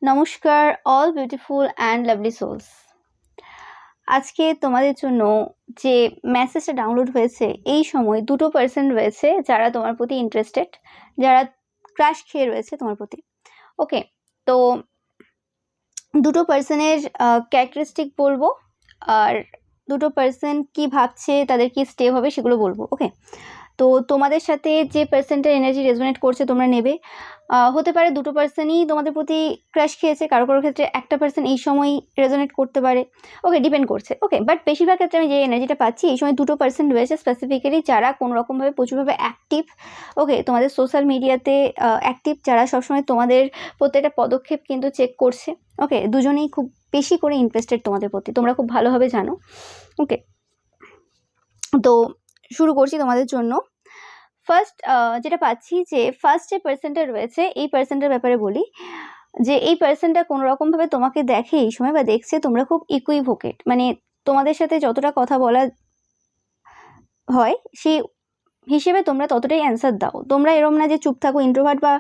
নমস্কার all beautiful and lovely souls. আজকে তোমাদের জন্য যে মেসেজটা ডাউনলোড হয়েছে, এই সময় দুটো পার্সন রয়েছে যারা তোমার প্রতি ইন্টারেস্টেড, যারা ক্রাশ খেয়ে রয়েছে তোমার প্রতি। ওকে, তো দুটো পার্সনের ক্যারেক্টারিস্টিক বলবো, আর দুটো পার্সন কি ভাবছে, তাদের কি স্টেপ হবে সেগুলো বলবো। ওকে, তো তোমাদের সাথে যে পার্সনটার এনার্জি রেজোনেট করছে তোমরা নেবে। হতে পারে দুটো পার্সনই তোমাদের প্রতি ক্রাশ খেয়েছে, কারো কারো ক্ষেত্রে একটা পার্সন এই সময় রেজোনেট করতে পারে। ওকে, ডিপেন্ড করছে। ওকে, বাট বেশিরভাগ ক্ষেত্রে আমি যে এনার্জিটা পাচ্ছি, এই সময় দুটো পার্সন রয়েছে স্পেসিফিক্যালি যারা কোনো রকমভাবে প্রচুরভাবে অ্যাক্টিভ। ওকে, তোমাদের সোশ্যাল মিডিয়াতে অ্যাক্টিভ, যারা সবসময় তোমাদের প্রত্যেকটা পদক্ষেপ কিন্তু চেক করছে। ওকে, দুজনেই খুব বেশি করে ইন্টারেস্টেড তোমাদের প্রতি, তোমরা খুব ভালোভাবে জানো। ওকে, তো শুরু করছি তোমাদের জন্য। ফার্স্ট যেটা পাচ্ছি, যে ফার্স্ট যে পার্সনটা রয়েছে, এই পার্সনটার ব্যাপারে বলি যে এই পার্সনটা কোনো রকমভাবে তোমাকে দেখে এই সময়, বা দেখছে তোমরা খুব ইকুইভোকেট, মানে তোমাদের সাথে যতটা কথা বলা হয় সেই হিসেবে তোমরা ততটাই অ্যান্সার দাও। তোমরা এরম না যে চুপ থাকো, ইন্ট্রোভার্ট বা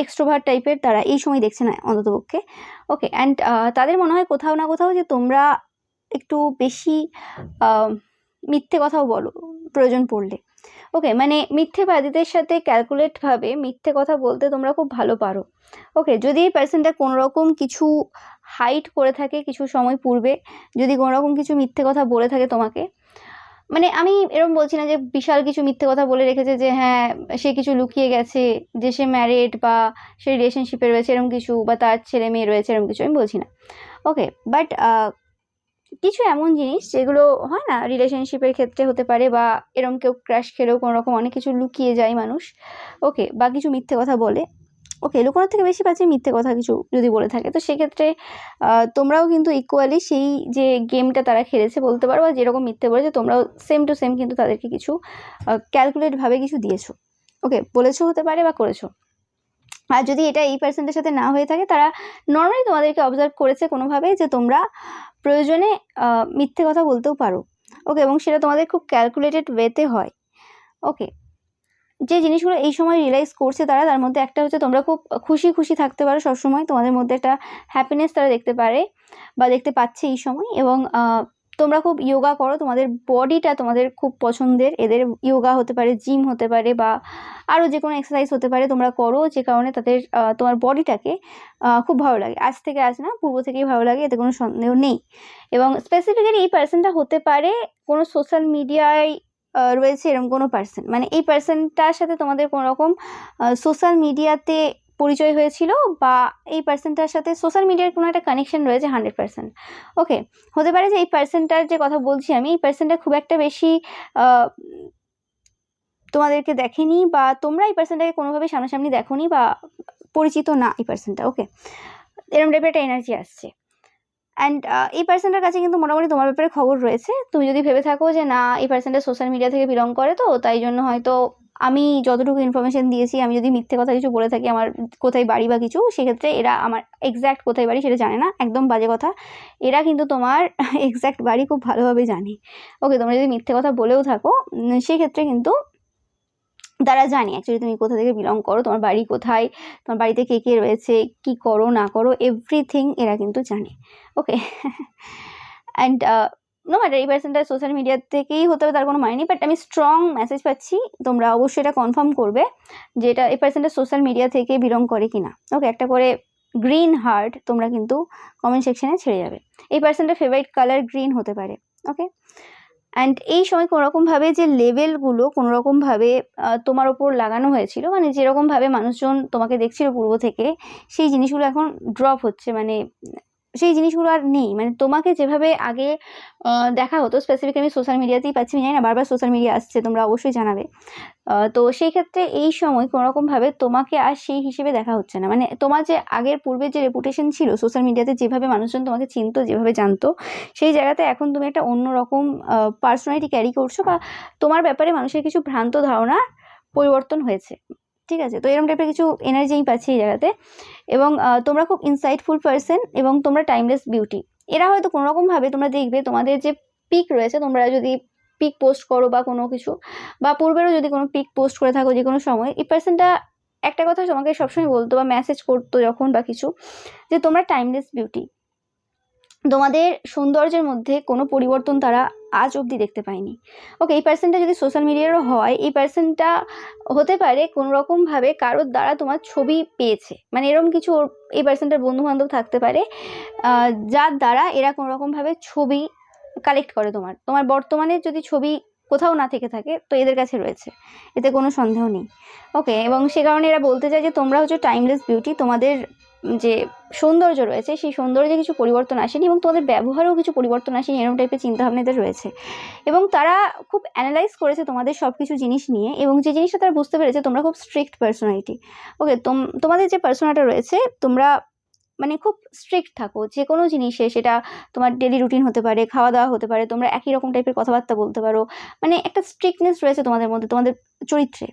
এক্সট্রোভার্ট টাইপের তারা এই সময় দেখছে না অন্ততপক্ষে। ওকে, অ্যান্ড তাদের মনে হয় কোথাও না কোথাও যে তোমরা একটু বেশি মিথ্যে কথাও বলো প্রয়োজন পড়লে। ওকে, মানে মিথ্যেবাদীদের সাথে ক্যালকুলেটভাবে মিথ্যে কথা বলতে তোমরা খুব ভালো পারো। ওকে, যদি এই পার্সনটা কোনো রকম কিছু হাইড করে থাকে কিছু সময় পূর্বে, যদি কোনো রকম কিছু মিথ্যে কথা বলে থাকে তোমাকে, মানে আমি এরকম বলছি না যে বিশাল কিছু মিথ্যে কথা বলে রেখেছে যে হ্যাঁ সে কিছু লুকিয়ে গেছে, যে সে ম্যারিড বা সে রিলেশনশিপে রয়েছে এরকম কিছু, বা তার ছেলে মেয়ে রয়েছে এরকম কিছু, আমি বলছি না। ওকে, বাট কিছু এমন জিনিস যেগুলো হয় না রিলেশনশিপের ক্ষেত্রে হতে পারে, বা এরকম কেউ ক্র্যাশ খেলেও কোনো রকম অনেক কিছু লুকিয়ে যায় মানুষ। ওকে, বা কিছু মিথ্যে কথা বলে। ওকে, লুকোনোর থেকে বেশি পাচ্ছি মিথ্যে কথা কিছু যদি বলে থাকে, তো সেক্ষেত্রে তোমরাও কিন্তু ইকুয়ালি সেই যে গেমটা তারা খেলেছে বলতে পারো, বা যেরকম মিথ্যে বলেছে তোমরাও সেম টু সেম কিন্তু তাদেরকে কিছু ক্যালকুলেটভাবে কিছু দিয়েছো। ওকে, বলেছো হতে পারে বা করেছো। আর যদি এটা এই পার্সনটার সাথে না হয়ে থাকে, তারা নর্মালি তোমাদেরকে অবজার্ভ করেছে কোনোভাবে যে তোমরা প্রয়োজনে মিথ্যে কথা বলতেও পারো। ওকে, এবং সেটা তোমাদের খুব ক্যালকুলেটেড ওয়েতে হয়। ওকে, যে জিনিসগুলো এই সময় রিয়েলাইজ করছে তারা, তার মধ্যে একটা হচ্ছে তোমরা খুব খুশি খুশি থাকতে পারো সবসময়, তোমাদের মধ্যে একটা হ্যাপিনেস তারা দেখতে পারে বা দেখতে পাচ্ছে এই সময়। এবং তোমরা খুব ইয়োগা করো, তোমাদের বডিটা তোমাদের খুব পছন্দের, এদের ইয়োগা হতে পারে, জিম হতে পারে, বা আরও যে কোনো এক্সারসাইজ হতে পারে তোমরা করো, যে কারণে তাদের তোমার বডিটাকে খুব ভালো লাগে। আজ থেকে আজ না, পূর্ব থেকেই ভালো লাগে, এতে কোনো সন্দেহ নেই। এবং স্পেসিফিক্যালি এই পার্সনটা হতে পারে কোনো সোশ্যাল মিডিয়ায় রয়েছে এরকম কোনো পার্সন, মানে এই পার্সনটার সাথে তোমাদের কোনো রকম সোশ্যাল মিডিয়াতে পরিচয় হয়েছিল, বা এই পার্সনটার সাথে সোশ্যাল মিডিয়ার কোনো একটা কানেকশন রয়েছে 100%। ওকে, হতে পারে যে এই পার্সনটার যে কথা বলছি আমি, এই পার্সনটা খুব একটা বেশি তোমাদেরকে দেখেনি, বা তোমরা এই পার্সনটাকে কোনোভাবে সামনাসামনি দেখোনি, বা পরিচিত না এই পার্সনটা। ওকে, এরকম টাইপের একটা এনার্জি আসছে। অ্যান্ড এই পার্সনটার কাছে কিন্তু মোটামুটি তোমার ব্যাপারে খবর রয়েছে। তুমি যদি ভেবে থাকো যে না এই পার্সনটা সোশ্যাল মিডিয়া থেকে বিলং করে, তো তাই জন্য হয়তো আমি যতটুকু ইনফরমেশন দিয়েছি, আমি যদি মিথ্যে কথা কিছু বলে থাকি আমার কোথায় বাড়ি বা কিছু, সেক্ষেত্রে এরা আমার এক্স্যাক্ট কোথায় বাড়ি সেটা জানে না, একদম বাজে কথা। এরা কিন্তু তোমার এক্স্যাক্ট বাড়ি খুব ভালোভাবে জানে। ওকে, তোমরা যদি মিথ্যে কথা বলেও থাকো সেক্ষেত্রে কিন্তু তারা জানে অ্যাকচুয়ালি তুমি কোথা থেকে বিলং করো, তোমার বাড়ি কোথায়, তোমার বাড়িতে কে কে রয়েছে, কি করো না করো, এভরিথিং এরা কিন্তু জানে। ওকে, অ্যান্ড নো ম্যাটার এই পার্সনটা সোশ্যাল মিডিয়া থেকেই হতে হবে তার কোনো মানে নেই, বাট আমি স্ট্রং মেসেজ পাচ্ছি, তোমরা অবশ্যই এটা কনফার্ম করবে যে এটা এই পার্সনটা সোশ্যাল মিডিয়া থেকে বিলং করে কিনা। ওকে, একটা করে গ্রিন হার্ট তোমরা কিন্তু কমেন্ট সেকশনে ছেড়ে যাবে। এই পার্সনটার ফেভারিট কালার গ্রিন হতে পারে। ওকে, অ্যান্ড এই সময় কোনোরকমভাবে যে লেভেলগুলো কোনোরকমভাবে তোমার ওপর লাগানো হয়েছিল, মানে যেরকমভাবে মানুষজন তোমাকে দেখছিল পূর্ব থেকে, সেই জিনিসগুলো এখন ড্রপ হচ্ছে, মানে সেই জিনিসগুলো আর নেই। মানে তোমাকে যেভাবে আগে দেখা হতো, স্পেসিফিক আমি সোশ্যাল মিডিয়াতেই পাচ্ছি, আমি জানি না বারবার সোশ্যাল মিডিয়া আসছে, তোমরা অবশ্যই জানাবে। তো সেই ক্ষেত্রে এই সময় কোনোরকমভাবে তোমাকে আর সেই হিসেবে দেখা হচ্ছে না, মানে তোমার যে আগের পূর্বের যে রেপুটেশন ছিল সোশ্যাল মিডিয়াতে, যেভাবে মানুষজন তোমাকে চিনতো, যেভাবে জানতো, সেই জায়গাতে এখন তুমি একটা অন্যরকম পার্সোনালিটি ক্যারি করছো, বা তোমার ব্যাপারে মানুষের কিছু ভ্রান্ত ধারণা পরিবর্তন হয়েছে। ঠিক আছে, তো এরকম টাইপের কিছু এনার্জি আমি পাচ্ছি এই জায়গাতে। এবং তোমরা খুব ইনসাইটফুল পার্সন, এবং তোমরা টাইমলেস বিউটি। এরা হয়তো কোনোরকমভাবে তোমরা দেখবে তোমাদের যে পিক রয়েছে, তোমরা যদি পিক পোস্ট করো বা কোনো কিছু, বা পূর্বেরও যদি কোনো পিক পোস্ট করে থাকো যে কোনো সময়, এই পার্সনটা একটা কথা তোমাকে সবসময় বলতো বা মেসেজ করতো যখন বা কিছু, যে তোমরা টাইমলেস বিউটি, তোমাদের সৌন্দর্যের মধ্যে কোনো পরিবর্তন তারা আজ অবধি দেখতে পায়নি। ওকে, এই পার্সনটা যদি সোশ্যাল মিডিয়ারও হয়, এই পার্সনটা হতে পারে কোনো রকমভাবে কারোর দ্বারা তোমার ছবি পেয়েছে, মানে এরকম কিছু এই পার্সনটার বন্ধু বান্ধব থাকতে পারে যার দ্বারা এরা কোনো রকমভাবে ছবি কালেক্ট করে। তোমার বর্তমানে যদি ছবি কোথাও না থেকে থাকে তো এদের কাছে রয়েছে, এতে কোনো সন্দেহ নেই। ওকে, এবং সে কারণে এরা বলতে চায় যে তোমরা হচ্ছে টাইমলেস বিউটি, তোমাদের যে সৌন্দর্য রয়েছে সেই সৌন্দর্যে কিছু পরিবর্তন আসেনি এবং তোমাদের ব্যবহারেও কিছু পরিবর্তন আসেনি, এরকম টাইপের চিন্তাভাবনা এদের রয়েছে। এবং তারা খুব অ্যানালাইজ করেছে তোমাদের সব কিছু জিনিস নিয়ে, এবং যে জিনিসটা তারা বুঝতে পেরেছে তোমরা খুব স্ট্রিক্ট পার্সোনালিটি। ওকে, তোমাদের যে পার্সোনাটা রয়েছে, তোমরা মানে খুব স্ট্রিক্ট থাকো যে কোনো জিনিসে, সেটা তোমার ডেলি রুটিন হতে পারে, খাওয়া দাওয়া হতে পারে, তোমরা একই রকম টাইপের কথাবার্তা বলতে পারো, মানে একটা স্ট্রিক্টনেস রয়েছে তোমাদের মধ্যে, তোমাদের চরিত্রে,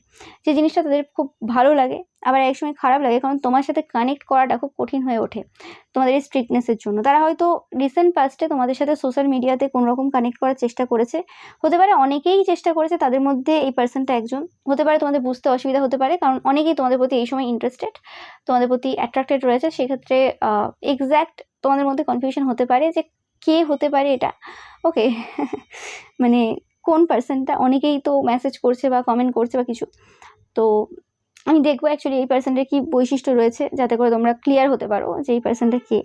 যে জিনিসটা তাদের খুব ভালো লাগে, আবার একসময় খারাপ লাগে, কারণ তোমার সাথে কানেক্ট করাটা খুব কঠিন হয়ে ওঠে তোমাদের এই স্ট্রিক্টনেসের জন্য। তারা হয়তো রিসেন্ট পাস্টে তোমাদের সাথে সোশ্যাল মিডিয়াতে কোনো রকম কানেক্ট করার চেষ্টা করেছে, হতে পারে অনেকেই চেষ্টা করেছে, তাদের মধ্যে এই পার্সনটা একজন হতে পারে। তোমাদের বুঝতে অসুবিধা হতে পারে, কারণ অনেকেই তোমাদের প্রতি এই সময় ইন্টারেস্টেড, তোমাদের প্রতি অ্যাট্রাক্টেড রয়েছে, সেক্ষেত্রে এক্স্যাক্ট তোমাদের মধ্যে কনফিউশন হতে পারে যে কে হতে পারে এটা। ওকে মানে কোন পার্সনটা, অনেকেই তো মেসেজ করছে বা কমেন্ট করছে বা কিছু, তো আমি দেখবো অ্যাকচুয়ালি এই পার্সনটার কি বৈশিষ্ট্য রয়েছে, যাতে করে তোমরা ক্লিয়ার হতে পারো যে এই পার্সনটা কে।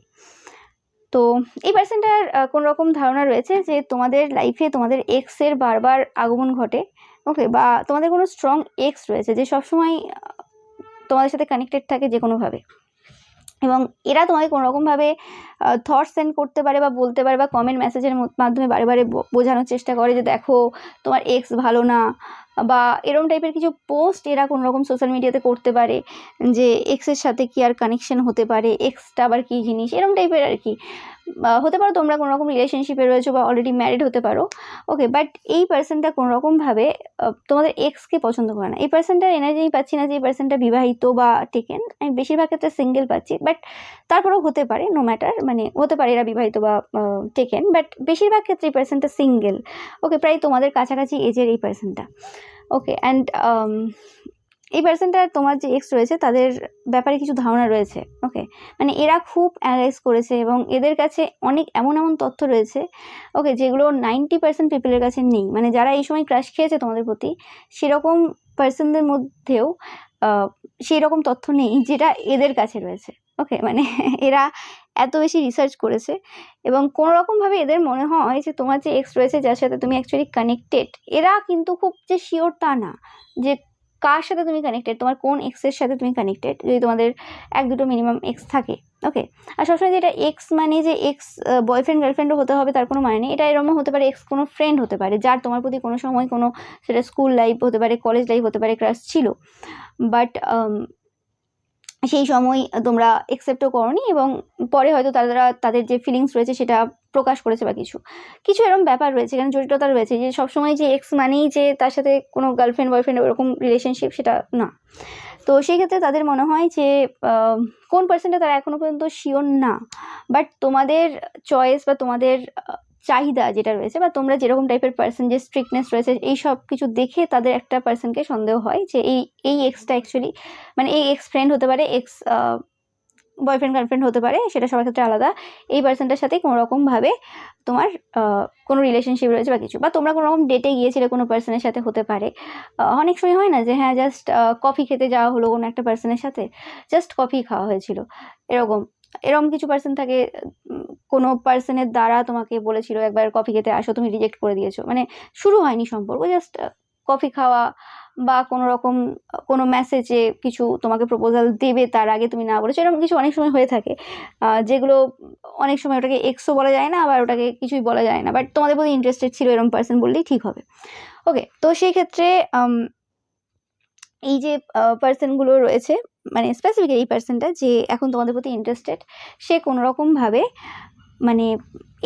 তো এই পার্সনটার কোনো রকম ধারণা রয়েছে যে তোমাদের লাইফে তোমাদের এক্সের বারবার আগমন ঘটে। ওকে, বা তোমাদের কোনো স্ট্রং এক্স রয়েছে যে সবসময় তোমাদের সাথে কানেক্টেড থাকে যে কোনোভাবে, এবং এরা তোমাকে কোনো রকমভাবে থটস সেন্ড করতে পারে বা বলতে পারে বা কমেন্ট মেসেজের মাধ্যমে বারে বারে বোঝানোর চেষ্টা করে যে দেখো তোমার এক্স ভালো না, বা এরকম টাইপের কিছু পোস্ট এরা কোনো রকম সোশ্যাল মিডিয়াতে করতে পারে যে এক্সের সাথে কি আর কানেকশন হতে পারে, এক্সটা আবার কী জিনিস, এরকম টাইপের আর কি। হতে পারো তোমরা কোনো রকম রিলেশনশিপে রয়েছো বা অলরেডি ম্যারিড হতে পারো। ওকে, বাট এই পার্সনটা কোনো রকমভাবে তোমাদের এক্সকে পছন্দ করে না। এই পার্সনটার এনার্জি আমি পাচ্ছি না যে এই পার্সনটা বিবাহিত বা টেকেন, আমি বেশিরভাগ ক্ষেত্রে সিঙ্গেল পাচ্ছি, বাট তারপরেও হতে পারে, নো ম্যাটার, মানে হতে পারে এরা বিবাহিত বা টেকেন, বাট বেশিরভাগ ক্ষেত্রে এই পার্সনটা সিঙ্গেল। ওকে, প্রায় তোমাদের কাছাকাছি এজের এই পার্সনটা। ওকে, অ্যান্ড এই পার্সনটার তোমার যে এক্স রয়েছে তাদের ব্যাপারে কিছু ধারণা রয়েছে। ওকে, মানে এরা খুব অ্যানালাইজ করেছে এবং এদের কাছে অনেক এমন এমন তথ্য রয়েছে, ওকে, যেগুলো 90% পিপলের কাছে নেই। মানে যারা এই সময় ক্রাশ খেয়েছে তোমাদের প্রতি, সেরকম পার্সনদের মধ্যেও সেই রকম তথ্য নেই যেটা এদের কাছে রয়েছে। ওকে, মানে এরা এত বেশি রিসার্চ করেছে এবং কোনো রকমভাবে এদের মনে হয় যে তোমার যে এক্স রয়েছে যার সাথে তুমি অ্যাকচুয়ালি কানেক্টেড, এরা কিন্তু খুব যে শিওর তা না যে কার সাথে তুমি কানেক্টেড, তোমার কোন এক্সের সাথে তুমি কানেক্টেড, যদি তোমাদের এক দুটো মিনিমাম এক্স থাকে। ওকে, আর সবসময় যে এটা এক্স মানে যে এক্স বয়ফ্রেন্ড গার্লফ্রেন্ডও হতে হবে তার কোনো মানে নেই, এটা এরকম হতে পারে এক্স কোনো ফ্রেন্ড হতে পারে যার তোমার প্রতি কোনো সময় কোনো, সেটা স্কুল লাইফ হতে পারে, কলেজ লাইফ হতে পারে, ক্রাশ ছিল, বাট সেই সময় তোমরা অ্যাকসেপ্টও করোনি এবং পরে হয়তো তারা তাদের যে ফিলিংস রয়েছে সেটা প্রকাশ করেছে বা কিছু কিছু এরকম ব্যাপার রয়েছে, এখানে জটিলতা রয়েছে যে সবসময় যে এক্স মানেই যে তার সাথে কোনো গার্লফ্রেন্ড বয়ফ্রেন্ড ওরকম রিলেশনশিপ, সেটা না। তো সেই ক্ষেত্রে তাদের মনে হয় যে কোন পার্সেন্টে তারা এখনও পর্যন্ত শিওর না, বাট তোমাদের চয়েস বা তোমাদের চাহিদা যেটা রয়েছে বা তোমরা যেরকম টাইপের পার্সন, যে স্ট্রিক্টনেস রয়েছে, এই সব কিছু দেখে তাদের একটা পার্সনকে সন্দেহ হয় যে এই এক্সটা অ্যাকচুয়ালি, মানে এই এক্স ফ্রেন্ড হতে পারে, এক্স বয়ফ্রেন্ড গার্লফ্রেন্ড হতে পারে, সেটা সবার ক্ষেত্রে আলাদা, এই পার্সনটার সাথে কোনো রকমভাবে তোমার কোনো রিলেশনশিপ রয়েছে বা কিছু, বা তোমরা কোনো রকম ডেটে গিয়েছিলে কোনো পার্সনের সাথে, হতে পারে অনেক সময় হয় না যে হ্যাঁ জাস্ট কফি খেতে যাওয়া হলো কোনো একটা পার্সনের সাথে, জাস্ট কফি খাওয়া হয়েছিল, এরকম এরকম কিছু পার্সন থাকে। কোনো পার্সনের দ্বারা তোমাকে বলেছিল একবার কফি খেতে আসো, তুমি রিজেক্ট করে দিয়েছো, মানে শুরু হয়নি সম্পর্ক, জাস্ট কফি খাওয়া বা কোনো রকম কোনো মেসেজে কিছু তোমাকে প্রপোজাল দেবে তার আগে তুমি না বলেছো, এরকম কিছু অনেক সময় হয়ে থাকে, যেগুলো অনেক সময় ওটাকে এক্সও বলা যায় না, আবার ওটাকে কিছুই বলা যায় না, বাট তোমাদের প্রতি ইন্টারেস্টেড ছিল এরকম পার্সন বললেই ঠিক হবে। ওকে, তো সেই ক্ষেত্রে এই যে পার্সনগুলো রয়েছে, মানে স্পেসিফিক এই পার্সনটা যে এখন তোমাদের প্রতি ইন্টারেস্টেড, সে কোনো রকমভাবে মানে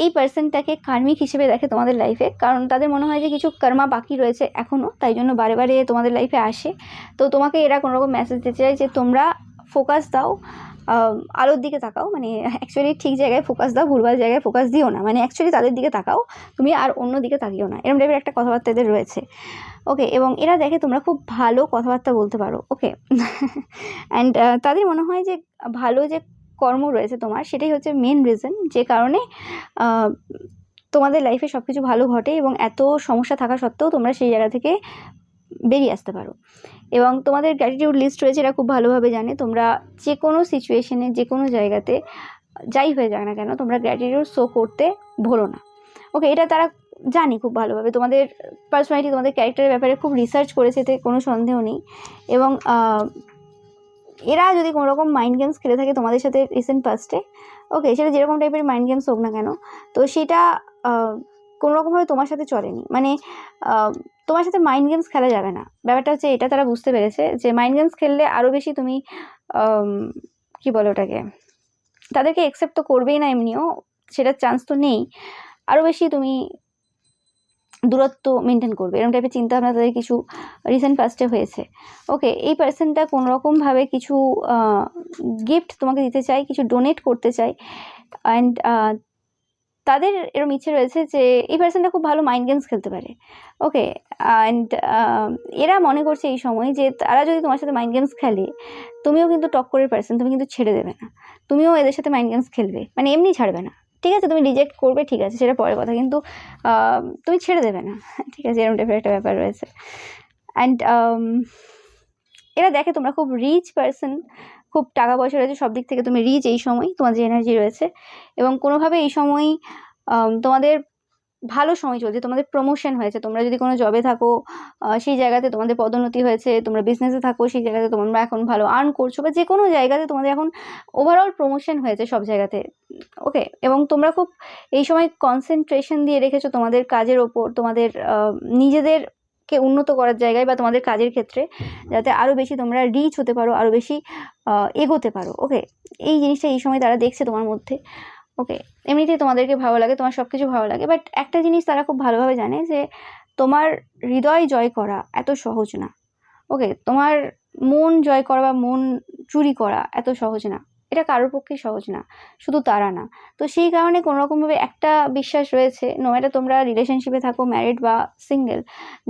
এই পার্সনটাকে কার্মিক হিসেবে দেখে তোমাদের লাইফে, কারণ তাদের মনে হয় যে কিছু কর্মা বাকি রয়েছে এখনও, তাই জন্য বারে বারে তোমাদের লাইফে আসে। তো তোমাকে এরা কোনো রকম মেসেজ দিতে চায় যে তোমরা ফোকাস দাও আলোর দিকে তাকাও, মানে অ্যাকচুয়ালি ঠিক জায়গায় ফোকাস দাও, ভুলভাল জায়গায় ফোকাস দিও না, মানে অ্যাকচুয়ালি তাদের দিকে তাকাও তুমি, আর অন্য দিকে তাকিও না, এরকম টাইপের একটা কথাবার্তা এদের রয়েছে। ওকে, এবং এরা দেখে তোমরা খুব ভালো কথাবার্তা বলতে পারো। ওকে অ্যান্ড তাদের মনে হয় যে ভালো যে কর্ম রয়েছে তোমার, সেটাই হচ্ছে মেন রিজন যে কারণে তোমাদের লাইফে সব কিছু ভালো ঘটে, এবং এত সমস্যা থাকা সত্ত্বেও তোমরা সেই জায়গা থেকে বেরিয়ে আসতে পারো। এবং তোমাদের গ্র্যাটিটিউড লিস্ট রয়েছে, এরা খুব ভালোভাবে জানে তোমরা যে কোনো সিচুয়েশনে, যে কোনো জায়গাতে যাই হয়ে যাক না কেন, তোমরা গ্র্যাটিটিউড শো করতে ভুলো না। ওকে, এটা তারা জানি খুব ভালোভাবে, তোমাদের পার্সোনালিটি, তোমাদের ক্যারেক্টারের ব্যাপারে খুব রিসার্চ করেছে, এতে কোনো সন্দেহ নেই। এবং এরা যদি কোনো রকম মাইন্ড গেমস খেলে থাকে তোমাদের সাথে রিসেন্ট পাস্টে, ওকে, সেটা যেরকম টাইপের মাইন্ড গেমস হোক না কেন, তো সেটা কোনো রকমভাবে তোমার সাথে চলেনি, মানে তোমার সাথে মাইন্ড গেমস খেলা যাবে না। ব্যাপারটা হচ্ছে এটা তারা বুঝতে পেরেছে যে মাইন্ড গেমস খেললে আরও বেশি তুমি কী বলে ওটাকে, তাদেরকে অ্যাকসেপ্ট তো করবেই না এমনিও, সেটার চান্স তো নেই, আরও বেশি তুমি দূরত্ব মেনটেন করবে, এরকম টাইপের চিন্তাভাবনা তাদের কিছু রিসেন্ট পাস্টে হয়েছে। ওকে, এই পার্সনটা কোনোরকমভাবে কিছু গিফট তোমাকে দিতে চায়, কিছু ডোনেট করতে চায়, অ্যান্ড তাদের এরকম ইচ্ছে রয়েছে যে এই পার্সনটা খুব ভালো মাইন্ড গেমস খেলতে পারে। ওকে, অ্যান্ড এরা মনে করছে এই সময় যে তারা যদি তোমার সাথে মাইন্ড গেমস খেলে, তুমিও কিন্তু টক্করের পার্সন, তুমি কিন্তু ছেড়ে দেবে না, তুমিও এদের সাথে মাইন্ড গেমস খেলবে, মানে এমনি ছাড়বে না। ঠিক আছে, তুমি রিজেক্ট করবে, ঠিক আছে, সেটা পরের কথা, কিন্তু তুমি ছেড়ে দেবে না। ঠিক আছে, এরকম টাইপের একটা ব্যাপার রয়েছে। অ্যান্ড এরা দেখে তোমরা খুব রিচ পার্সন, খুব টাকা পয়সা রয়েছে, সব দিক থেকে তুমি রিচ এই সময়, তোমার যে এনার্জি রয়েছে, এবং কোনোভাবে এই সময় তোমাদের ভালো সময় চলছে, তোমাদের প্রমোশন হয়েছে, তোমরা যদি কোনো জবে থাকো সেই জায়গাতে তোমাদের পদোন্নতি হয়েছে, তোমরা বিজনেসে থাকো সেই জায়গাতে তোমরা এখন ভালো আর্ন করছো, বা যে কোনো জায়গাতে তোমাদের এখন ওভারঅল প্রমোশন হয়েছে সব জায়গাতে। ওকে, এবং তোমরা খুব এই সময় কনসেন্ট্রেশন দিয়ে রেখেছো তোমাদের কাজের ওপর, তোমাদের নিজেদেরকে উন্নত করার জায়গায়, বা তোমাদের কাজের ক্ষেত্রে, যাতে আরও বেশি তোমরা রিচ হতে পারো, আরও বেশি এগোতে পারো। ওকে, এই জিনিসটা এই সময় তারা দেখছে তোমার মধ্যে। ওকে, এমনিতেই তোমাদেরকে ভালো লাগে, তোমার সব কিছু ভালো লাগে, বাট একটা জিনিস তারা খুব ভালোভাবে জানে যে তোমার হৃদয় জয় করা এত সহজ না। ওকে, তোমার মন জয় করা বা মন চুরি করা এত সহজ না, এটা কারোর পক্ষেই সহজ না, শুধু তারা না। তো সেই কারণে কোনোরকমভাবে একটা বিশ্বাস রয়েছে, নো ম্যাটার তোমরা রিলেশনশিপে থাকো, ম্যারিড বা সিঙ্গেল,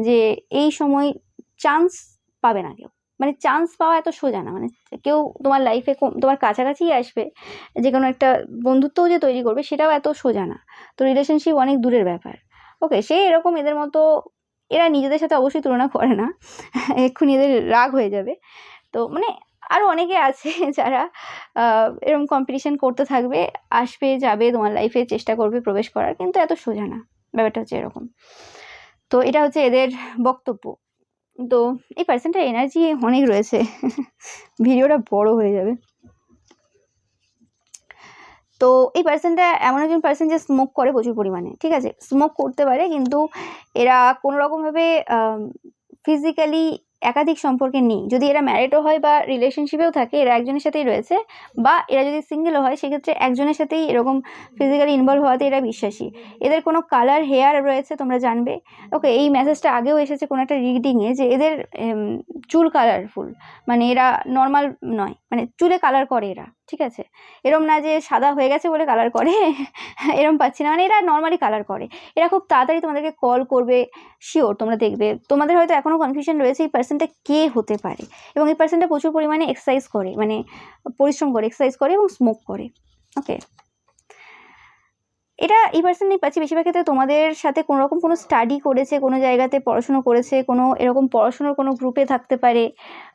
যে এই সময় চান্স পাবে না কেউ, মানে চান্স পাওয়া এত সোজা না, মানে কেউ তোমার লাইফে তোমার কাছাকাছিই আসবে, যে কোনো একটা বন্ধুত্বও যে তৈরি করবে সেটাও এত সোজা না। তো রিলেশনশিপ অনেক দূরের ব্যাপার। ওকে, সে এরকম এদের মতো, এরা নিজেদের সাথে অবশ্যই তুলনা করে না, এক্ষুনি এদের রাগ হয়ে যাবে। তো মানে আরও অনেকে আছে যারা এরকম কম্পিটিশন করতে থাকবে, আসবে যাবে তোমার লাইফে, চেষ্টা করবে প্রবেশ করার, কিন্তু এত সোজা না, ব্যাপারটা হচ্ছে এরকম। তো এটা হচ্ছে এদের বক্তব্য। তো এই পার্সনটার এনার্জি অনেক রয়েছে, ভিডিওটা বড় হয়ে যাবে। তো এই পার্সনটা এমন একজন পার্সন যে স্মোক করে প্রচুর পরিমাণে, ঠিক আছে, স্মোক করতে পারে, কিন্তু এরা কোনো রকমভাবে ফিজিক্যালি একাধিক সম্পর্কে নেই। যদি এরা ম্যারিডও হয় বা রিলেশনশিপেও থাকে, এরা একজনের সাথেই রয়েছে, বা এরা যদি সিঙ্গেলও হয় সেক্ষেত্রে একজনের সাথেই এরকম ফিজিক্যালি ইনভলভ হওয়াতে এরা বিশ্বাসী। এদের কোনো কালার হেয়ার রয়েছে, তোমরা জানবে। ওকে, এই মেসেজটা আগেও এসেছে কোনো একটা রিডিংয়ে, যে এদের চুল কালারফুল, মানে এরা নর্মাল নয়, মানে চুলে কালার করে এরা, ঠিক আছে, এরম না যে সাদা হয়ে গেছে বলে কালার করে, এরম পাচ্ছি না, মানে এরা নর্মালি কালার করে। এরা খুব তাড়াতাড়ি তোমাদেরকে কল করবে, শিওর, তোমরা দেখবে। তোমাদের হয়তো এখনও কনফিউশন রয়েছে এই পার্সনটা কে হতে পারে, এবং এই পার্সনটা প্রচুর পরিমাণে এক্সারসাইজ করে, মানে পরিশ্রম করে, এক্সারসাইজ করে এবং স্মোক করে। ওকে, এটা এই পার্সনই পাচ্ছি বেশিরভাগ ক্ষেত্রে তোমাদের সাথে কোনো রকম কোনো স্টাডি করেছে, কোনো জায়গাতে পড়াশুনো করেছে, কোনো এরকম পড়াশুনোর কোনো গ্রুপে থাকতে পারে।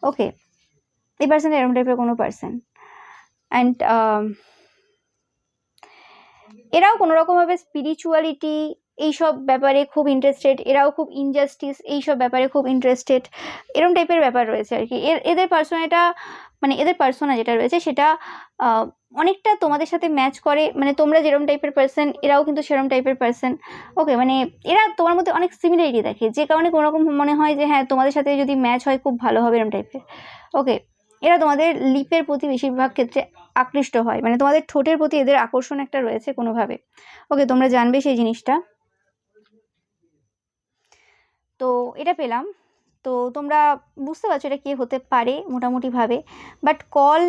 ওকে, এই পার্সন এরকম টাইপের কোনো পার্সন। অ্যান্ড এরাও কোনো রকমভাবে স্পিরিচুয়ালিটি এইসব ব্যাপারে খুব ইন্টারেস্টেড, এরাও খুব ইনজাস্টিস এইসব ব্যাপারে খুব ইন্টারেস্টেড, এরকম টাইপের ব্যাপার রয়েছে আর কি। এদের পার্সোনাটা, মানে এদের পার্সোনা যেটা রয়েছে সেটা অনেকটা তোমাদের সাথে ম্যাচ করে, মানে তোমরা যেরকম টাইপের পার্সন এরাও কিন্তু সেরকম টাইপের পার্সন। ওকে, মানে এরা তোমার মধ্যে অনেক সিমিলারিটি দেখে, যে কারণে কোনো রকম মনে হয় যে হ্যাঁ তোমাদের সাথে যদি ম্যাচ হয় খুব ভালো হবে, এরকম টাইপের। ওকে, এরা তোমাদের লিপের প্রতি বেশিরভাগ ক্ষেত্রে আকৃষ্ট হয়, মানে তোমাদের ঠোঁটের প্রতি এদের আকর্ষণ একটা রয়েছে কোনোভাবে। ওকে, তোমরা জানবে সেই জিনিসটা। তো এটা পেলাম, তো তোমরা বুঝতে পারছো এটা কে হতে পারে মোটামুটিভাবে, বাট কল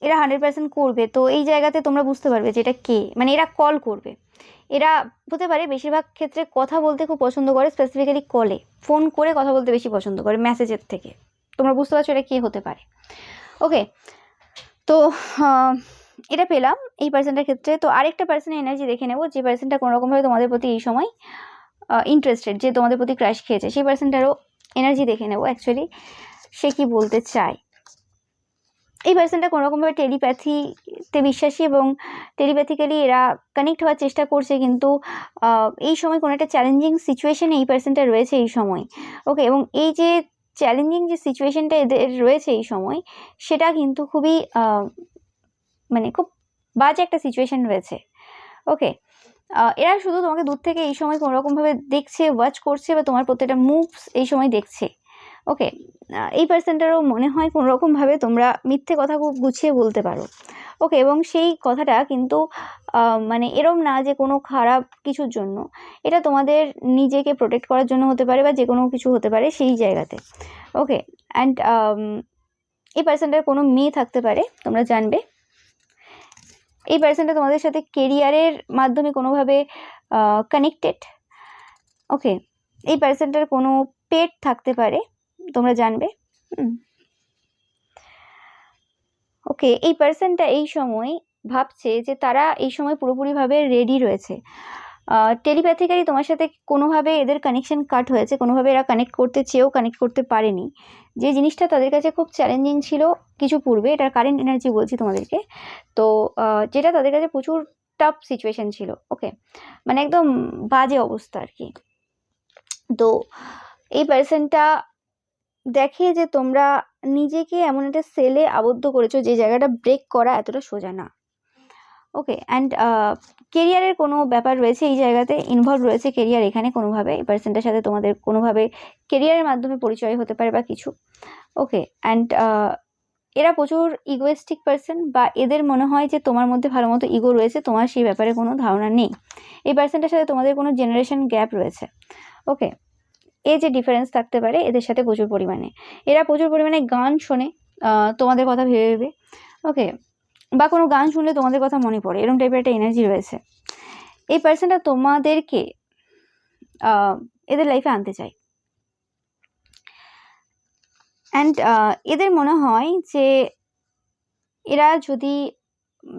এরা 100% করবে। তো এই জায়গাতে তোমরা বুঝতে পারবে যে এটা কে, মানে এরা কল করবে। এরা হতে পারে বেশিরভাগ ক্ষেত্রে কথা বলতে খুব পছন্দ করে, স্পেসিফিক্যালি কলে, ফোন করে কথা বলতে বেশি পছন্দ করে মেসেজের থেকে। তোমরা বুঝতে পারছো এটা কে হতে পারে। ওকে, তো এটা পেলাম এই পার্সনটার ক্ষেত্রে। তো আরেকটা পার্সনের এনার্জি দেখে নেব, যে পার্সনটা কোনোরকমভাবে তোমাদের প্রতি এই সময় ইন্টারেস্টেড, যে তোমাদের প্রতি ক্রাশ খেয়েছে, সেই পার্সনটারও এনার্জি দেখে নেব অ্যাকচুয়ালি সে কি বলতে চায়। এই পার্সনটা কোনোরকমভাবে টেলিপ্যাথিতে বিশ্বাসী এবং টেলিপ্যাথিক্যালি এরা কানেক্ট হওয়ার চেষ্টা করছে, কিন্তু এই সময় কোনো একটা চ্যালেঞ্জিং সিচুয়েশনে এই পার্সনটা রয়েছে এই সময়। ওকে, এবং এই যে চ্যালেঞ্জিং যে সিচুয়েশনটা এদের রয়েছে এই সময়, সেটা কিন্তু খুবই মানে খুব বাজে একটা সিচুয়েশন রয়েছে। ওকে, এরা শুধু তোমাকে দূর থেকে এই সময় কোনোরকমভাবে দেখছে, ওয়াচ করছে, বা তোমার প্রত্যেকটা মুভস এই সময় দেখছে। ওকে, এই পার্সনটারও মনে হয় কোনোরকমভাবে তোমরা মিথ্যে কথা খুব গুছিয়ে বলতে পারো। ওকে, এবং সেই কথাটা কিন্তু মানে এরম না যে কোনো খারাপ কিছুর জন্য, এটা তোমাদের নিজেকে প্রোটেক্ট করার জন্য হতে পারে, বা যে কোনো কিছু হতে পারে সেই জায়গাতে। ওকে, অ্যান্ড এই পার্সনটার কোনো মেয়ে থাকতে পারে, তোমরা জানবে। এই পার্সনটা তোমাদের সাথে কেরিয়ারের মাধ্যমে কোনোভাবে কানেক্টেড। ওকে, এই পার্সনটার কোনো পেট থাকতে পারে, তোমরা জানবে। ওকে, এই পার্সনটা এই সময় ভাবছে যে তারা এই সময় পুরোপুরিভাবে রেডি রয়েছে। টেলিপ্যাথিক্যালি তোমার সাথে কোনোভাবে এদের কানেকশন কাট হয়েছে, কোনোভাবে এরা কানেক্ট করতে চেয়েও কানেক্ট করতে পারেনি। যে জিনিসটা তাদের কাছে খুব চ্যালেঞ্জিং ছিল কিছু পূর্বে, এটার কারেন্ট এনার্জি বলছি তোমাদেরকে, তো যেটা তাদের কাছে প্রচুর টাফ সিচুয়েশন ছিল। ওকে, মানে একদম বাজে অবস্থা আর কি। তো এই পার্সনটা দেখে যে তোমরা নিজেকে এমন একটা সেলে আবদ্ধ করেছো যে জায়গাটা ব্রেক করা এতটা সোজা না। ওকে, অ্যান্ড কেরিয়ারের কোনো ব্যাপার রয়েছে এই জায়গাতে, ইনভলভ রয়েছে কেরিয়ার এখানে কোনোভাবে। এই পার্সনটার সাথে তোমাদের কোনোভাবে কেরিয়ারের মাধ্যমে পরিচয় হতে পারে বা কিছু। ওকে, অ্যান্ড এরা প্রচুর ইগোয়েস্টিক পার্সন, বা এদের মনে হয় যে তোমার মধ্যে ভালো মতো ইগো রয়েছে, তোমার সেই ব্যাপারে কোনো ধারণা নেই। এই পার্সনটার সাথে তোমাদের কোনো জেনারেশন গ্যাপ রয়েছে। ওকে, এই যে ডিফারেন্স থাকতে পারে এদের সাথে প্রচুর পরিমাণে। এরা প্রচুর পরিমাণে গান শোনে তোমাদের কথা ভেবে ভেবে। ওকে, বা কোনো গান শুনলে তোমাদের কথা মনে পড়ে, এরকম টাইপের একটা এনার্জি রয়েছে। এই পার্সনটা তোমাদেরকে এদের লাইফে আনতে চায়, অ্যান্ড এদের মনে হয় যে এরা যদি,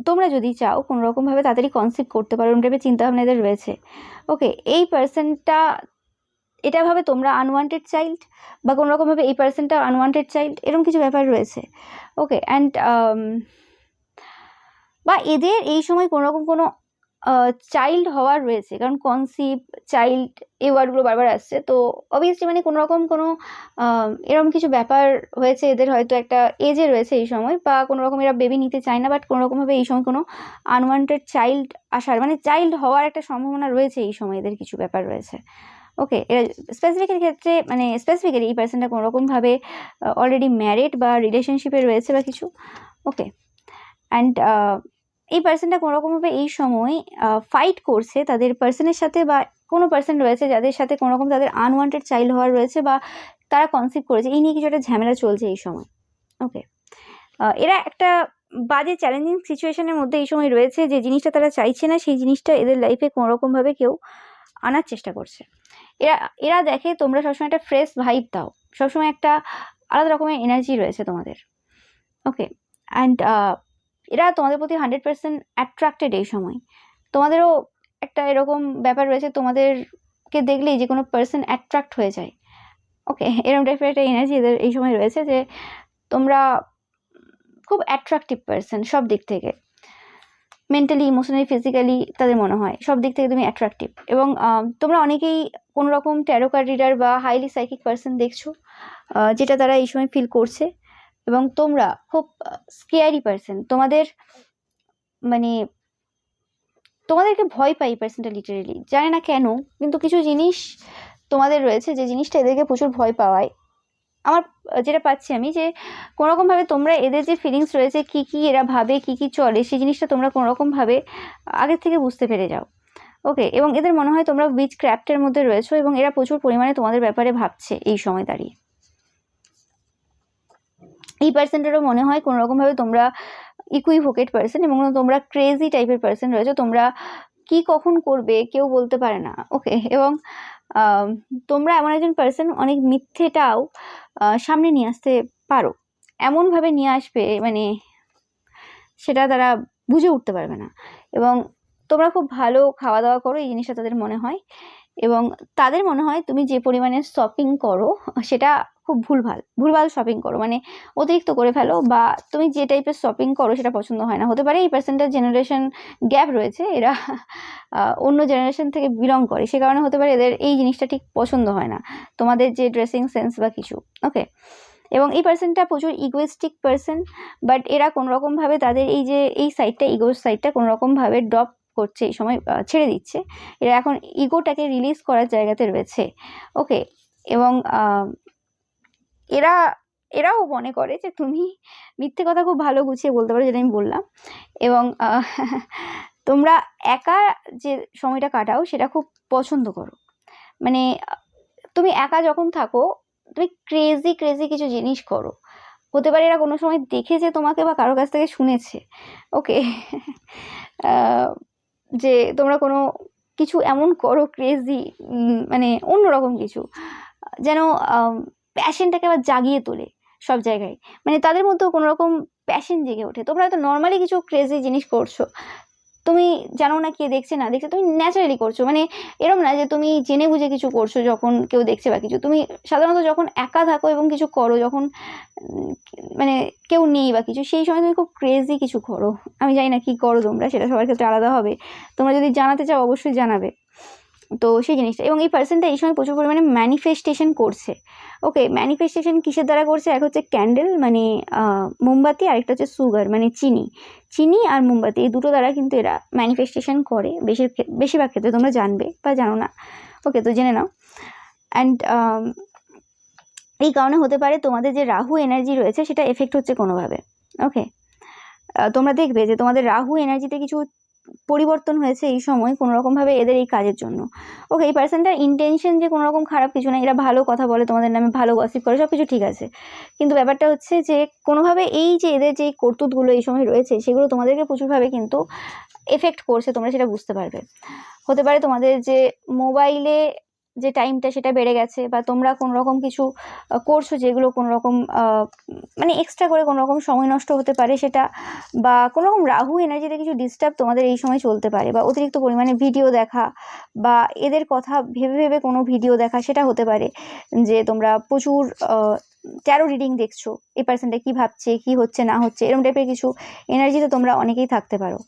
তোমরা যদি চাও কোনোরকমভাবে তাড়াতাড়ি কনসিভ করতে পারো, এরকম টাইপের চিন্তাভাবনা এদের রয়েছে। ওকে, এই পার্সনটা এটা ভাবে তোমরা আনওয়ান্টেড চাইল্ড, বা কোনোরকমভাবে এই পার্সনটা আনওয়ান্টেড চাইল্ড, এরকম কিছু ব্যাপার রয়েছে। ওকে, অ্যান্ড বা এদের এই সময় কোনোরকম কোনো চাইল্ড হওয়ার রয়েছে, কারণ কনসিভ, চাইল্ড, এই ওয়ার্ডগুলো বারবার আসছে। তো অবভিয়াসলি মানে কোনোরকম কোনো এরকম কিছু ব্যাপার হয়েছে এদের, হয়তো একটা এজে রয়েছে এই সময়, বা কোনোরকম এরা বেবি নিতে চায় না, বাট কোনোরকমভাবে এই সময় কোনো আনওয়ান্টেড চাইল্ড আসার, মানে চাইল্ড হওয়ার একটা সম্ভাবনা রয়েছে এই সময়, এদের কিছু ব্যাপার রয়েছে। ওকে, এরা স্পেসিফিক্যালি ক্ষেত্রে, মানে স্পেসিফিক্যালি এই পার্সনটা কোনোরকমভাবে অলরেডি ম্যারিড বা রিলেশনশিপে রয়েছে বা কিছু। ওকে, অ্যান্ড এই পার্সনটা কোনোরকমভাবে এই সময় ফাইট করছে তাদের পার্সনের সাথে, বা কোনো পার্সন রয়েছে যাদের সাথে কোনোরকম তাদের আনওয়ান্টেড চাইল্ড হওয়ার রয়েছে, বা তারা কনসিভ করেছে, এই নিয়ে কিছু একটা ঝামেলা চলছে এই সময়। ওকে, এরা একটা বাজে চ্যালেঞ্জিং সিচুয়েশনের মধ্যে এই সময় রয়েছে, যে জিনিসটা তারা চাইছে না সেই জিনিসটা এদের লাইফে কোনোরকমভাবে কেউ আনার চেষ্টা করছে। এরা দেখে তোমরা সবসময় একটা ফ্রেশ ভাইব দাও, সবসময় একটা আলাদা রকমের এনার্জি রয়েছে তোমাদের। ওকে, অ্যান্ড এরা তোমাদের প্রতি 100% অ্যাট্রাক্টেড এই সময়। তোমাদেরও একটা এরকম ব্যাপার রয়েছে, তোমাদেরকে দেখলেই যে কোনো পার্সন অ্যাট্রাক্ট হয়ে যায়। ওকে, এরকম টাইপের একটা এনার্জি এদের এই সময় রয়েছে, যে তোমরা খুব অ্যাট্রাকটিভ পার্সন সব দিক থেকে, মেন্টালি, ইমোশনালি, ফিজিক্যালি, তাদের মনে হয় সব দিক থেকে তুমি অ্যাট্রাকটিভ। এবং তোমরা অনেকেই কোনো রকম ট্যারো কার্ড রিডার বা হাইলি সাইকিক পার্সন দেখছো, যেটা তারা এই সময় ফিল করছে। এবং তোমরা খুব স্কেয়ারি পার্সন, তোমাদের মানে তোমাদেরকে ভয় পাই পার্সনটা লিটারেলি, জানি না কেন, কিন্তু কিছু জিনিস তোমাদের রয়েছে যে জিনিসটা এদেরকে প্রচুর ভয় পাওয়ায়। আমার যেটা পাচ্ছি আমি, যে কোনোরকমভাবে তোমরা এদের যে ফিলিংস রয়েছে, কি কি এরা ভাবে, কি কি চলে, সেই জিনিসটা তোমরা কোনোরকমভাবে আগের থেকে বুঝতে পেরে যাও। ওকে, এবং এদের মনে হয় তোমরা উইচ ক্রাফটের মধ্যে রয়েছো, এবং এরা প্রচুর পরিমাণে তোমাদের ব্যাপারে ভাবছে এই সময় দাঁড়িয়ে। এই পার্সনটারও মনে হয় কোনো রকমভাবে তোমরা ইকুইভোকেট পার্সন এবং তোমরা ক্রেজি টাইপের পার্সন রয়েছে। তোমরা কি কখন করবে কেউ বলতে পারে না। ওকে, এবং তোমরা এমন একজন পার্সন, অনেক মিথ্যেটাও সামনে নিয়ে আসতে পারো, এমনভাবে নিয়ে আসবে মানে সেটা তারা বুঝে উঠতে পারবে না। এবং তোমরা খুব ভালো খাওয়া দাওয়া করো, এই জিনিসটা তাদের মনে হয়। এবং তাদের মনে হয় তুমি যে পরিমাণে শপিং করো সেটা খুব ভুলভাল শপিং করো, মানে অতিরিক্ত করে ফেলো, বা তুমি যে টাইপের শপিং করো সেটা পছন্দ হয় না। হতে পারে এই পার্সেন্টের জেনারেশন গ্যাপ রয়েছে, এরা অন্য জেনারেশন থেকে বিলং করে, সে কারণে হতে পারে এদের এই জিনিসটা ঠিক পছন্দ হয় না, তোমাদের যে ড্রেসিং সেন্স বা কিছু। ওকে, এবং এই পার্সনটা প্রচুর ইগোয়েস্টিক পার্সন, বাট এরা কোনোরকমভাবে তাদের এই যে এই সাইডটা, ইগো সাইডটা কোনোরকমভাবে ড্রপ করছে, এই সময় ছেড়ে দিচ্ছে। এরা এখন ইগোটাকে রিলিজ করার জায়গাতে রয়েছে। ওকে, এবং এরাও মনে করে যে তুমি মিথ্যে কথা খুব ভালো গুছিয়ে বলতে পারো, যেটা আমি বললাম। এবং তোমরা একা যে সময়টা কাটাও সেটা খুব পছন্দ করো, মানে তুমি একা যখন থাকো তুমি ক্রেজি কিছু জিনিস করো। হতে পারে এরা কোনো সময় দেখেছে তোমাকে বা কারোর কাছ থেকে শুনেছে। ওকে, যে তোমরা কোনো কিছু এমন করো ক্রেজি, মানে অন্যরকম কিছু, যেন প্যাশনটাকে আবার জাগিয়ে তোলে সব জায়গায়, মানে তাদের মধ্যেও কোনো রকম প্যাশন জেগে ওঠে। তোমরা হয়তো নর্মালি কিছু ক্রেজি জিনিস করছো, তুমি জানো না কে দেখছে না দেখছে, তুমি ন্যাচারালি করছো, মানে এরকম না যে তুমি জেনে বুঝে কিছু করছো যখন কেউ দেখছে বা কিছু। তুমি সাধারণত যখন একা থাকো এবং কিছু করো, যখন মানে কেউ নেই বা কিছু, সেই সময় তুমি খুব ক্রেজি কিছু করো। আমি জানি না কি করো তোমরা, সেটা সবার ক্ষেত্রে আলাদা হবে। তোমরা যদি জানাতে চাও অবশ্যই জানাবে। তো সেই জিনিসটা, এবং এই পার্সনটা এই সময় প্রচুর পরিমাণে ম্যানিফেস্টেশন করছে। ওকে, ম্যানিফেস্টেশন কিসের দ্বারা করছে? এক হচ্ছে ক্যান্ডেল মানে মোমবাতি, আরেকটা হচ্ছে সুগার মানে চিনি আর মোমবাতি, এই দুটো দ্বারা কিন্তু এরা ম্যানিফেস্টেশন করে বেশিরভাগ ক্ষেত্রে। তোমরা জানবে বা জানো না, ওকে, তো জেনে নাও। অ্যান্ড এই কারণে হতে পারে তোমাদের যে রাহু এনার্জি রয়েছে সেটা এফেক্ট হচ্ছে কোনোভাবে। ওকে, তোমরা দেখবে যে তোমাদের রাহু এনার্জিতে কিছু পরিবর্তন হয়েছে এই সময় কোনোরকমভাবে এদের এই কাজের জন্য। ওকে, এই পার্সনটার ইন্টেনশন যে কোনোরকম খারাপ কিছু না, এরা ভালো কথা বলে তোমাদের নামে, ভালো গসিপ করে, সব কিছু ঠিক আছে, কিন্তু ব্যাপারটা হচ্ছে যে কোনোভাবে এই যে এদের যে কর্তৃত্বগুলো এই সময় রয়েছে সেগুলো তোমাদেরকে প্রচুরভাবে কিন্তু এফেক্ট করছে, তোমরা সেটা বুঝতে পারবে। হতে পারে তোমাদের যে মোবাইলে যে টাইমটা সেটা বেড়ে গেছে, বা তোমরা কোনো রকম কিছু করছো যেগুলো কোনো রকম মানে এক্সট্রা করে কোনো রকম সময় নষ্ট হতে পারে সেটা, বা কোনো রকম রাহু এনার্জিতে কিছু ডিস্টার্ব তোমাদের এই সময় চলতে পারে, বা অতিরিক্ত পরিমাণে ভিডিও দেখা বা এদের কথা ভেবে ভেবে কোনো ভিডিও দেখা, সেটা হতে পারে। যে তোমরা প্রচুর ট্যারো রিডিং দেখছো, এই পার্সনটা কী ভাবছে, কী হচ্ছে না হচ্ছে, এরকম টাইপের কিছু এনার্জিতে তোমরা অনেকেই থাকতে পারো।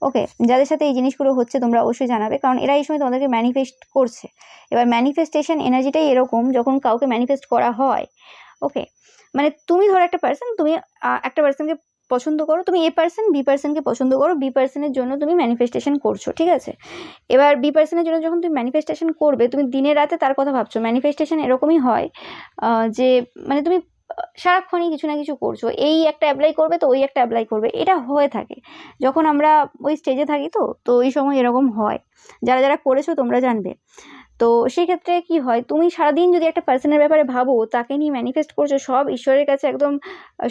ওকে, যাদের সাথে এই জিনিসগুলো হচ্ছে তোমরা অবশ্যই জানাবে, কারণ এরা এই সময় তোমাদেরকে ম্যানিফেস্ট করছে। এবার ম্যানিফেস্টেশন এনার্জিটাই এরকম, যখন কাউকে ম্যানিফেস্ট করা হয়, ওকে, মানে তুমি ধরো একটা পার্সন, তুমি একটা পার্সনকে পছন্দ করো, তুমি এ পার্সন বি পার্সনকে পছন্দ করো, বি পার্সনের জন্য তুমি ম্যানিফেস্টেশন করছো, ঠিক আছে। এবার বি পার্সনের জন্য যখন তুমি ম্যানিফেস্টেশন করবে, তুমি দিনে রাতে তার কথা ভাবছো। ম্যানিফেস্টেশন এরকমই হয় যে মানে তুমি সারাক্ষণই কিছু না কিছু করছো, এই একটা অ্যাপ্লাই করবে তো ওই একটা অ্যাপ্লাই করবে, এটা হয়ে থাকে যখন আমরা ওই স্টেজে থাকি। তো ওই সময় এরকম হয়, যারা যারা করেছো তোমরা জানবে। তো সেই ক্ষেত্রে কি হয়, তুমি সারাদিন যদি একটা পার্সনের ব্যাপারে ভাবো, তাকে নিয়ে ম্যানিফেস্ট করছো, সব ঈশ্বরের কাছে একদম,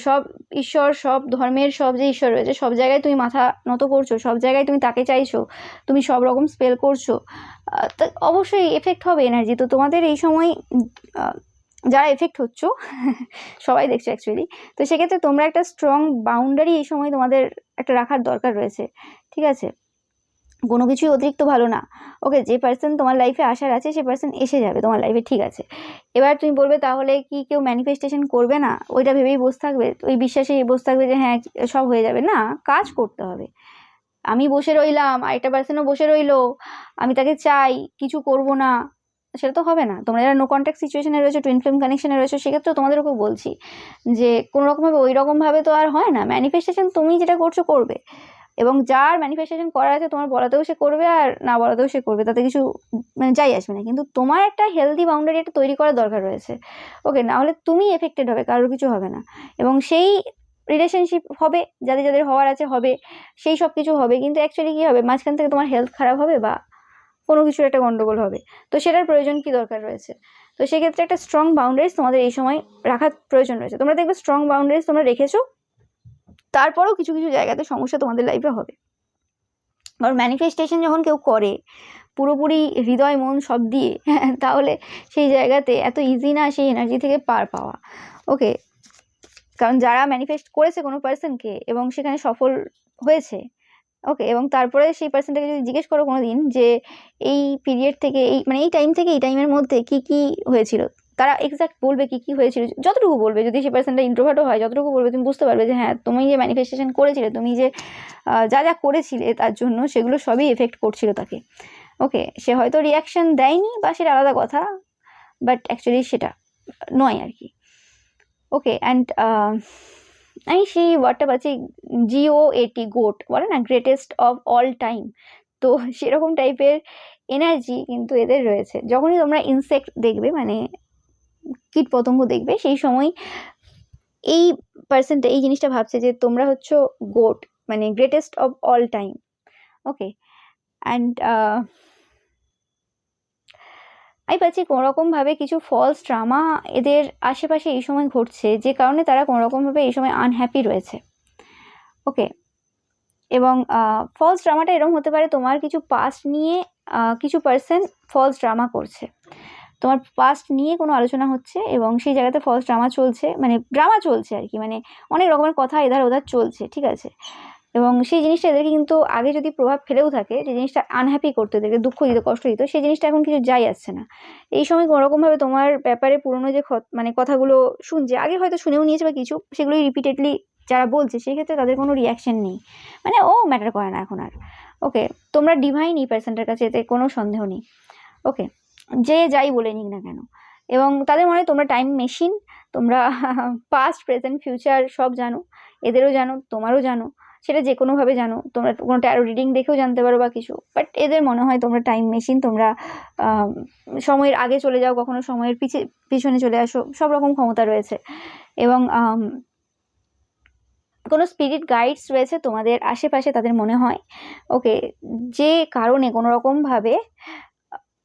সব ঈশ্বর, সব ধর্মের সব যে ঈশ্বর রয়েছে সব জায়গায় তুমি মাথা নত করছো, সব জায়গায় তুমি তাকে চাইছো, তুমি সব রকম স্পেল করছো, তা অবশ্যই এফেক্ট হবে এনার্জি। তো তোমাদের এই সময় যারা এফেক্ট হচ্ছ সবাই দেখছো অ্যাকচুয়ালি, তো সেক্ষেত্রে তোমরা একটা স্ট্রং বাউন্ডারি এই সময় তোমাদের একটা রাখার দরকার রয়েছে, ঠিক আছে। কোনো কিছুই অতিরিক্ত ভালো না। ওকে, যে পার্সন তোমার লাইফে আসার আছে সে পার্সন এসে যাবে তোমার লাইফে, ঠিক আছে। এবার তুমি বলবে তাহলে কি কেউ ম্যানিফেস্টেশন করবে না, ওইটা ভেবেই বসে থাকবে, ওই বিশ্বাসেই বসে থাকবে যে হ্যাঁ সব হয়ে যাবে? না, কাজ করতে হবে। আমি বসে রইলাম, আরেকটা পার্সনও বসে রইলো, আমি তাকে চাই, কিছু করব না, সেটা তো হবে না। তোমরা যারা নো কন্ট্যাক্ট সিচুয়েশনে রয়েছে, টুইন ফ্লেম কানেকশনে রয়েছে, সেক্ষেত্রে তোমাদেরকেও বলছি যে কোনো রকমভাবে ওই রকমভাবে তো আর হয় না। ম্যানিফেস্টেশন তুমি যেটা করছো করবে, এবং যার ম্যানিফেস্টেশন করার আছে তোমার বলাতেও সে করবে আর না বলাতেও সে করবে, তাতে কিছু মানে যাই আসবে না। কিন্তু তোমার একটা হেলদি বাউন্ডারি একটা তৈরি করার দরকার রয়েছে। ওকে, না হলে তুমি এফেক্টেড হবে, কারোর কিছু হবে না। এবং সেই রিলেশনশিপ হবে, যাদের যাদের হওয়ার আছে হবে, সেই সব কিছু হবে, কিন্তু অ্যাকচুয়ালি কী হবে, মাঝখান থেকে তোমার হেলথ খারাপ হবে বা কোনো কিছুর একটা গন্ডগোল হবে, তো সেটার প্রয়োজন কি দরকার রয়েছে? তো তো সেক্ষেত্রে একটা স্ট্রং বাউন্ডারিজ তোমাদের এই সময় রাখার প্রয়োজন রয়েছে। তোমরা দেখবে স্ট্রং বাউন্ডারিজ তোমরা রেখেছো, তারপরেও কিছু কিছু জায়গাতে সমস্যা তোমাদের লাইফে হবে। আর ম্যানিফেস্টেশন যখন কেউ করে পুরোপুরি হৃদয় মন সব দিয়ে, তাহলে সেই জায়গাতে এত ইজি না সেই এনার্জি থেকে পার পাওয়া। ওকে, কারণ যারা ম্যানিফেস্ট করেছে কোনো পার্সনকে এবং সেখানে সফল হয়েছে, ওকে, এবং তারপরে সেই পার্সনটাকে যদি জিজ্ঞেস করো কোনো দিন যে এই পিরিয়ড থেকে এই মানে এই টাইম থেকে এই টাইমের মধ্যে কি কি হয়েছিল, তারা এক্সাক্ট বলবে কি কি হয়েছিল, যতটুকু বলবে। যদি সেই পার্সনটা ইন্ট্রোভার্টও হয়, যতটুকু বলবে তুমি বুঝতে পারবে যে হ্যাঁ তুমি যে ম্যানিফেস্টেশন করেছিলে, তুমি যে যা যা করেছিলে তার জন্য সেগুলো সবই এফেক্ট করছিল তাকে। ওকে, সে হয়তো রিয়াকশন দেয়নি বা সেটা আলাদা কথা, বাট অ্যাকচুয়ালি সেটা নয় আর কি। ওকে, অ্যান্ড আমি সেই ওয়ার্ডটা পাচ্ছি GOAT, গোট বলে না, গ্রেটেস্ট অফ অল টাইম। তো সেরকম টাইপের এনার্জি কিন্তু এদের রয়েছে। যখনই তোমরা ইনসেক্ট দেখবে, মানে কীট পতঙ্গ দেখবে, সেই সময় এই পার্সনটা এই জিনিসটা ভাবছে যে তোমরা হচ্ছে গোট, মানে greatest of all time. Okay, and আমি পাচ্ছি কোনোরকমভাবে কিছু ফলস ড্রামা এদের আশেপাশে এই সময় ঘটছে, যে কারণে তারা কোনোরকমভাবে এই সময় আনহ্যাপি রয়েছে। ওকে, এবং ফলস ড্রামাটা এরকম হতে পারে তোমার কিছু পাস্ট নিয়ে কিছু পার্সন ফলস ড্রামা করছে, তোমার পাস্ট নিয়ে কোনো আলোচনা হচ্ছে এবং সেই জায়গাতে ফলস ড্রামা চলছে, মানে ড্রামা চলছে আর কি, মানে অনেক রকমের কথা এধার ওধার চলছে, ঠিক আছে। এবং সেই জিনিসটা এদেরকে কিন্তু আগে যদি প্রভাব ফেলেও থাকে, যে জিনিসটা আনহ্যাপি করতো, এদেরকে দুঃখ দিত, কষ্ট দিত, সেই জিনিসটা এখন কিছু যাই আসছে না। এই সময় কোনোরকমভাবে তোমার ব্যাপারে পুরনো যে মানে কথাগুলো শুনছে, আগে হয়তো শুনেও নিয়েছে বা কিছু, সেগুলোই রিপিটেডলি যারা বলছে, সেই ক্ষেত্রে তাদের কোনো রিয়াকশন নেই, মানে ও ম্যাটার করে না এখন আর। ওকে, তোমরা ডিভাইন এই পার্সনটার কাছে, এতে কোনো সন্দেহ নেই। ওকে, যে যাই বলে নিক না কেন, এবং তাদের মনে তোমরা টাইম মেশিন, তোমরা পাস্ট প্রেজেন্ট ফিউচার সব জানো, এদেরও জানো, তোমারও জানো, সেটা যে কোনোভাবে জানো, তোমরা কোনো ট্যারো রিডিং দেখেও জানতে পারো বা কিছু, বাট এদের মনে হয় তোমরা টাইম মেশিন, তোমরা সময়ের আগে চলে যাও, কখনো সময়ের পিছনে চলে আসো, সব রকম ক্ষমতা রয়েছে। এবং কোনো স্পিরিট গাইডস রয়েছে তোমাদের আশেপাশে, তাদের মনে হয়। ওকে, যে কারণে কোনো রকমভাবে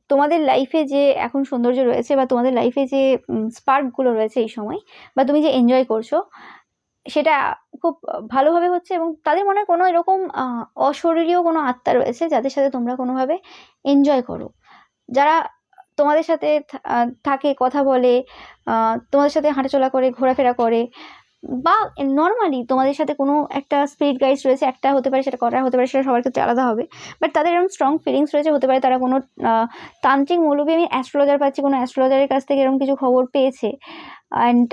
তোমাদের লাইফে যে এখন সৌন্দর্য রয়েছে, বা তোমাদের লাইফে যে স্পার্কগুলো রয়েছে এই সময়, বা তুমি যে এনজয় করছো, সেটা খুব ভালোভাবে হচ্ছে। এবং তাদের মনে হয় কোনো এরকম অশরীরীয় কোনো আত্মা রয়েছে, যাদের সাথে তোমরা কোনোভাবে এনজয় করো, যারা তোমাদের সাথে থাকে, কথা বলে, তোমাদের সাথে হাঁটাচলা করে, ঘোরাফেরা করে, বা নর্মালি তোমাদের সাথে কোনো একটা স্পিরিট গাইডস রয়েছে, একটা হতে পারে, সেটা কটা হতে পারে, সেটা সবার ক্ষেত্রে আলাদা হবে, বাট তাদের এরকম স্ট্রং ফিলিংস রয়েছে। হতে পারে তারা কোনো তান্ত্রিক মৌলবী, আমি অ্যাস্ট্রোলজার পাচ্ছি, কোনো অ্যাস্ট্রোলজারের কাছ থেকে এরকম কিছু খবর পেয়েছে, অ্যান্ড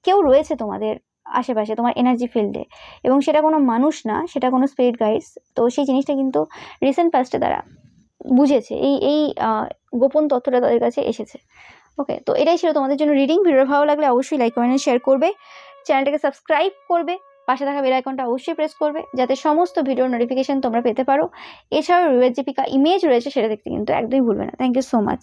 কেউ রয়েছে তোমাদের আশেপাশে, তোমার এনার্জি ফিল্ডে, এবং সেটা কোনো মানুষ না, সেটা কোনো স্পিরিট গাইডস। তো সেই জিনিসটা কিন্তু রিসেন্ট পাস্টে তারা বুঝেছে, এই গোপন তথ্যটা তাদের কাছে এসেছে। ওকে, তো এটাই ছিল তোমাদের জন্য রিডিং। ভিডিও ভালো লাগলে অবশ্যই লাইক কমেন্ট শেয়ার করবে, চ্যানেলটাকে সাবস্ক্রাইব করবে, পাশে থাকা বেল আইকনটা অবশ্যই প্রেস করবে, যাতে সমস্ত ভিডিওর নোটিফিকেশন তোমরা পেতে পারো। এছাড়াও যে পিকা ইমেজ রয়েছে সেটা দেখতে কিন্তু একদমই ভুলবে না। Thank you so much.